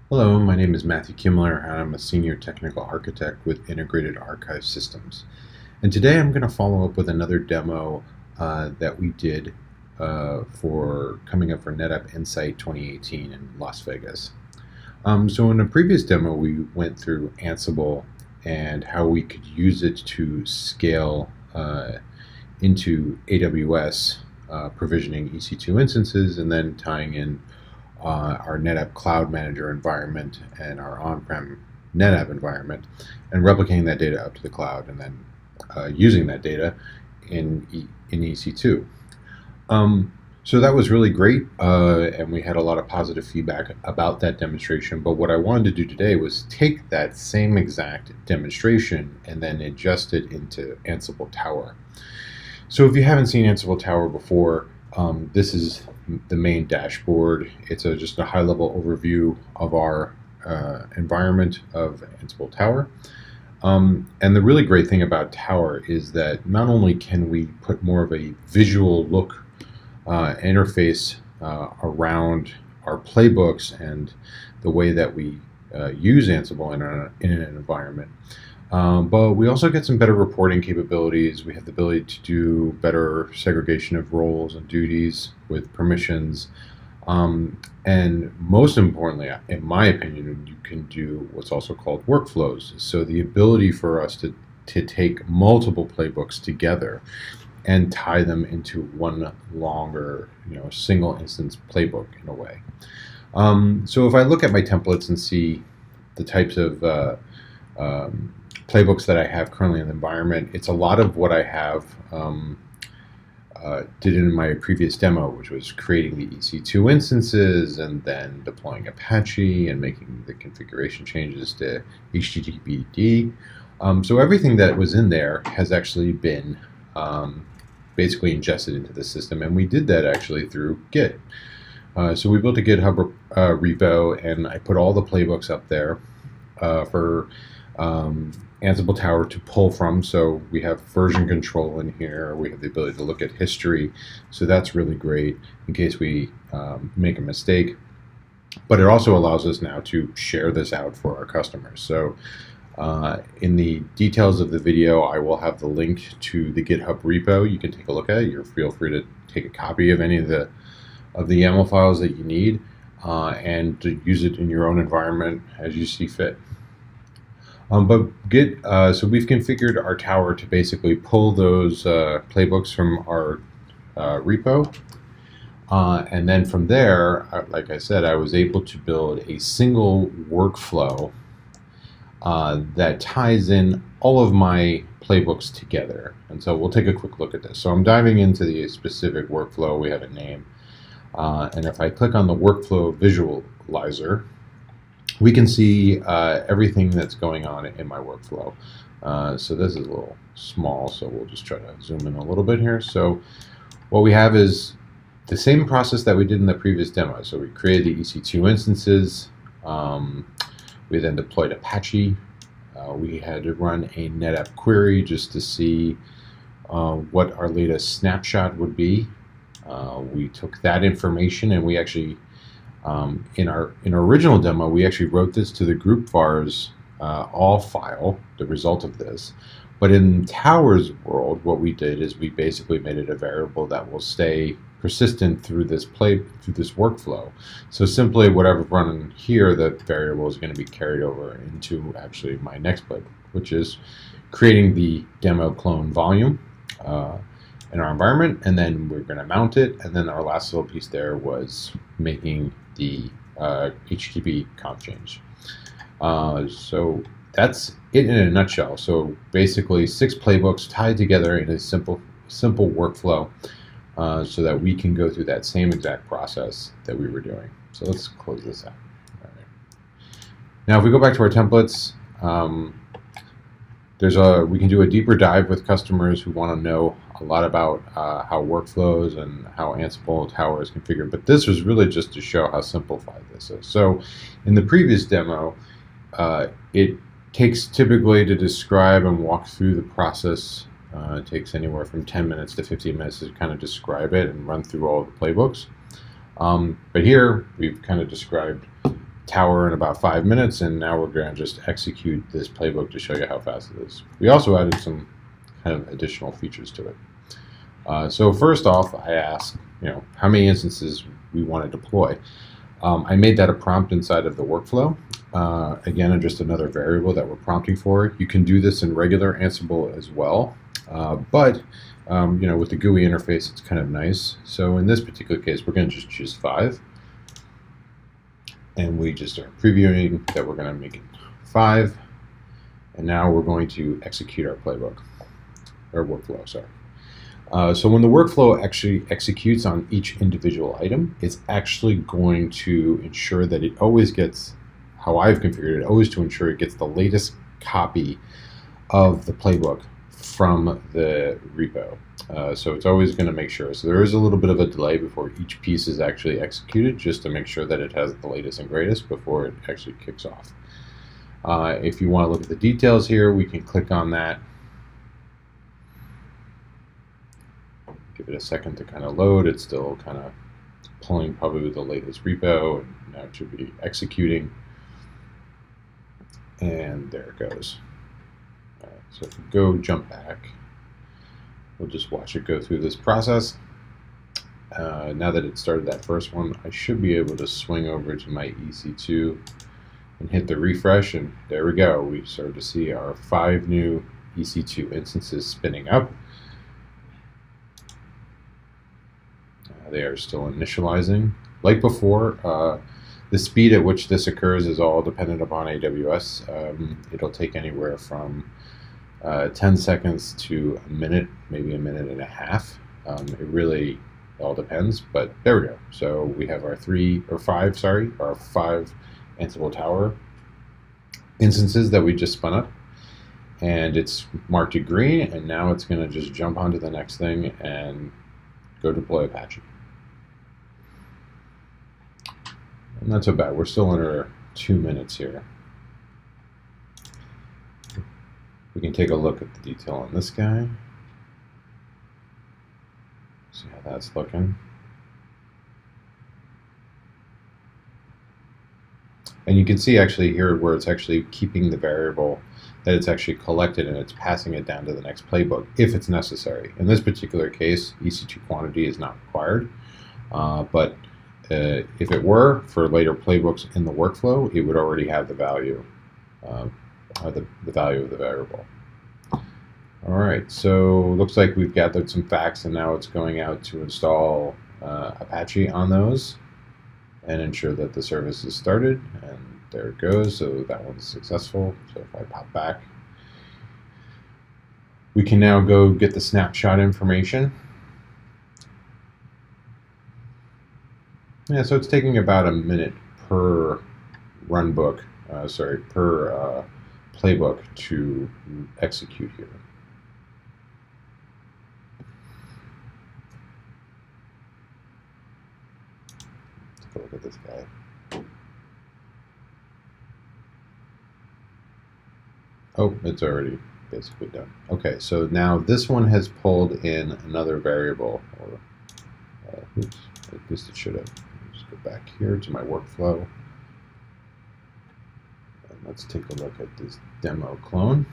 Hello, my name is Matthew Kimmler, and I'm a Senior Technical Architect with Integrated Archive Systems. And today I'm going to follow up with another demo that we did for coming up for NetApp Insight 2018 in Las Vegas. So in a previous demo, we went through Ansible and how we could use it to scale into AWS, provisioning EC2 instances, and then tying in our NetApp Cloud Manager environment and our on-prem NetApp environment, and replicating that data up to the cloud, and then using that data in EC2. So that was really great, and we had a lot of positive feedback about that demonstration. But what I wanted to do today was take that same exact demonstration and then adjust it into Ansible Tower. So if you haven't seen Ansible Tower before, this is the main dashboard. It's just a high-level overview of our environment of Ansible Tower. And the really great thing about Tower is that not only can we put more of a visual look interface around our playbooks and the way that we use Ansible in an environment, but we also get some better reporting capabilities. We have the ability to do better segregation of roles and duties with permissions. And most importantly, in my opinion, you can do what's also called workflows. So the ability for us to take multiple playbooks together and tie them into one longer, single instance playbook in a way. So if I look at my templates and see the types of playbooks that I have currently in the environment, it's a lot of what I have did in my previous demo, which was creating the EC2 instances and then deploying Apache and making the configuration changes to HTTPD. So everything that was in there has actually been basically ingested into the system, and we did that actually through Git. So we built a GitHub repo, and I put all the playbooks up there for Ansible Tower to pull from. So we have version control in here. We have the ability to look at history. So that's really great in case we make a mistake. But it also allows us now to share this out for our customers. So in the details of the video, I will have the link to the GitHub repo. You can take a look at it. You feel free to take a copy of any of the YAML files that you need and to use it in your own environment as you see fit. But Git, so we've configured our tower to basically pull those playbooks from our repo. And then from there, like I said, I was able to build a single workflow that ties in all of my playbooks together. And so we'll take a quick look at this. So I'm diving into the specific workflow. We have a name. And if I click on the workflow visualizer, we can see everything that's going on in my workflow. So this is a little small, so we'll just try to zoom in a little bit here. So what we have is the same process that we did in the previous demo. So we created the EC2 instances. We then deployed Apache. We had to run a NetApp query just to see what our latest snapshot would be. We took that information and we actually in our original demo, we actually wrote this to the group vars all file, the result of this. But in Tower's world, what we did is we basically made it a variable that will stay persistent through this workflow. So simply whatever running here, the variable is going to be carried over into actually my next playbook, which is creating the demo clone volume in our environment, and then we're going to mount it. And then our last little piece there was making the HTTP conf change. So that's it in a nutshell. So basically 6 playbooks tied together in a simple workflow so that we can go through that same exact process that we were doing. So let's close this out. All right. Now if we go back to our templates, we can do a deeper dive with customers who want to know a lot about how workflows and how Ansible Tower is configured. But this was really just to show how simplified this is. So in the previous demo, it takes typically to describe and walk through the process. It takes anywhere from 10 minutes to 15 minutes to kind of describe it and run through all the playbooks. But here we've kind of described tower in about 5 minutes, and now we're going to just execute this playbook to show you how fast it is. We also added some kind of additional features to it. So first off, I asked, how many instances we want to deploy. I made that a prompt inside of the workflow. Again, just another variable that we're prompting for. You can do this in regular Ansible as well, but with the GUI interface, it's kind of nice. So in this particular case, we're going to just choose 5. And we just are previewing that we're going to make it 5. And now we're going to execute our playbook, or workflow, sorry. So when the workflow actually executes on each individual item, it's actually going to ensure that it always gets, how I've configured it, always to ensure it gets the latest copy of the playbook from the repo. So it's always going to make sure. So there is a little bit of a delay before each piece is actually executed, just to make sure that it has the latest and greatest before it actually kicks off. If you want to look at the details here, we can click on that. Give it a second to kind of load. It's still kind of pulling probably the latest repo, and now it should be executing. And there it goes. So if we go jump back, we'll just watch it go through this process. Now that it started that first one, I should be able to swing over to my EC2 and hit the refresh, and there we go. We started to see our 5 new EC2 instances spinning up. They are still initializing. Like before, the speed at which this occurs is all dependent upon AWS. It'll take anywhere from 10 seconds to a minute, maybe a minute and a half. It really all depends, but there we go. So we have our 5 Ansible Tower instances that we just spun up, and it's marked in green, and now it's going to just jump onto the next thing and go deploy Apache. Not so bad. We're still under 2 minutes here. We can take a look at the detail on this guy. See how that's looking. And you can see actually here where it's actually keeping the variable that it's actually collected, and it's passing it down to the next playbook if it's necessary. In this particular case, EC2 quantity is not required, but if it were for later playbooks in the workflow, it would already have the value, the value of the variable. All right, so looks like we've gathered some facts, and now it's going out to install Apache on those and ensure that the service is started. And there it goes. So that one's successful. So if I pop back, we can now go get the snapshot information. Yeah, so it's taking about a minute per runbook, per playbook to execute here. Take a look at this guy. Oh, it's already basically done. Okay, so now this one has pulled in another variable, or oops, at least it should have. Just go back here to my workflow. And let's take a look at this demo clone.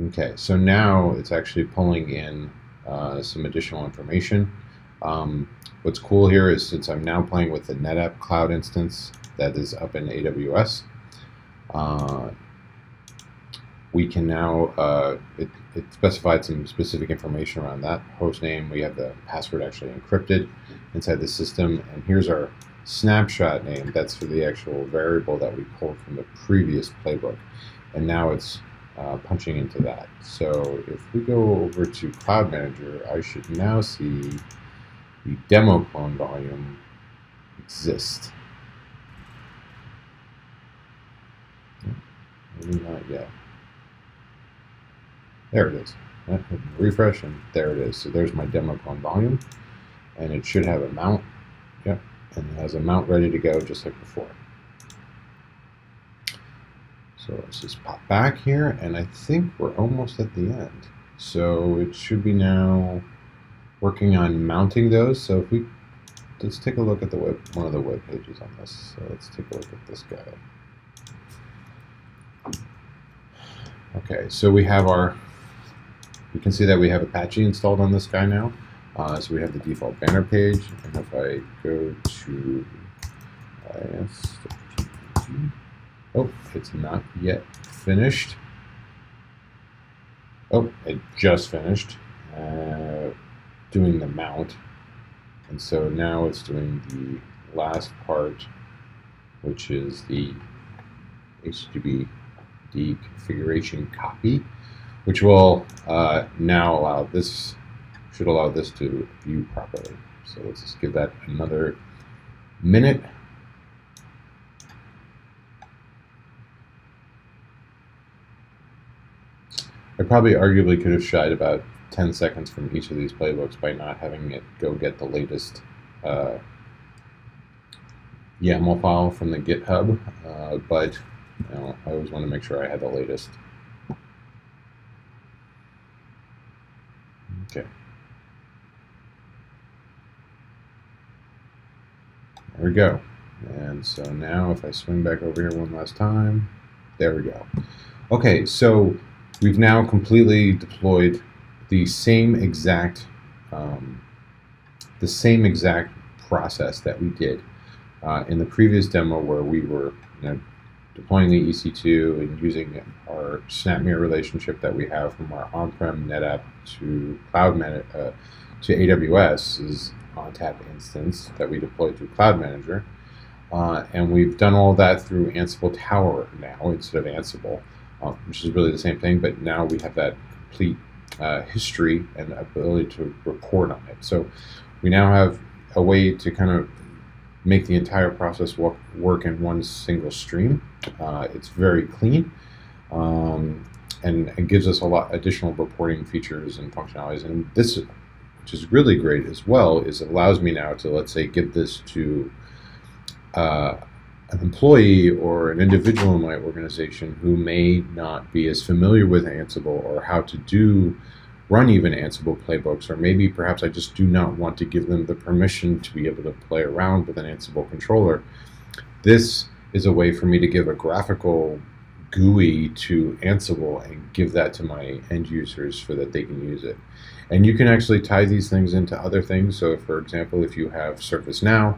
Okay, so now it's actually pulling in some additional information. What's cool here is, since I'm now playing with the NetApp cloud instance that is up in AWS, we can now, it specified some specific information around that host name. We have the password actually encrypted inside the system, and here's our snapshot name. That's for the actual variable that we pulled from the previous playbook, and now it's punching into that. So if we go over to Cloud Manager, I should now see the demo clone volume exist. Maybe not yet. There it is. Refresh, and there it is. So there's my demo clone volume, and it should have a mount. Yep, and it has a mount ready to go just like before. So let's just pop back here, and I think we're almost at the end. So it should be now working on mounting those. So if we let's take a look at the one of the web pages on this. So let's take a look at this guy. Okay, so we have you can see that we have Apache installed on this guy now. So we have the default banner page, and if I go to oh, it's not yet finished. Oh, it just finished doing the mount. And so now it's doing the last part, which is the HTTP configuration copy, which will now should allow this to view properly. So let's just give that another minute. I probably arguably could have shied about 10 seconds from each of these playbooks by not having it go get the latest YAML file from the GitHub, but I always want to make sure I had the latest. Okay. There we go. And so now if I swing back over here one last time, there we go. Okay, so we've now completely deployed the same exact process that we did in the previous demo, where we were deploying the EC2 and using our SnapMirror relationship that we have from our on-prem NetApp to to AWS's ONTAP instance that we deployed through Cloud Manager. And we've done all that through Ansible Tower now instead of Ansible, which is really the same thing, but now we have that complete history and ability to report on it. So we now have a way to kind of make the entire process work in one single stream. It's very clean, and it gives us a lot additional reporting features and functionalities. And this, which is really great as well, is it allows me now to, let's say, give this to an employee or an individual in my organization who may not be as familiar with Ansible or how to run even Ansible playbooks, or maybe perhaps I just do not want to give them the permission to be able to play around with an Ansible controller. This is a way for me to give a graphical GUI to Ansible and give that to my end users so that they can use it. And you can actually tie these things into other things. So for example, if you have ServiceNow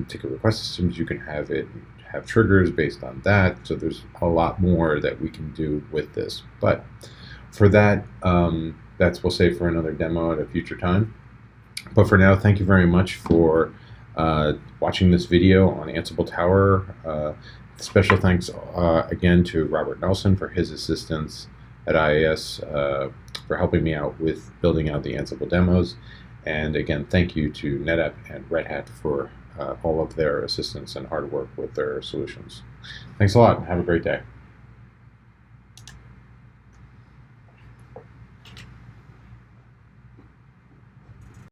ticket request systems, you can have triggers based on that. So there's a lot more that we can do with this. But for that, we'll save for another demo at a future time. But for now, thank you very much for watching this video on Ansible Tower. Special thanks again to Robert Nelson for his assistance at IIS for helping me out with building out the Ansible demos. And again, thank you to NetApp and Red Hat for all of their assistance and hard work with their solutions. Thanks a lot, and have a great day.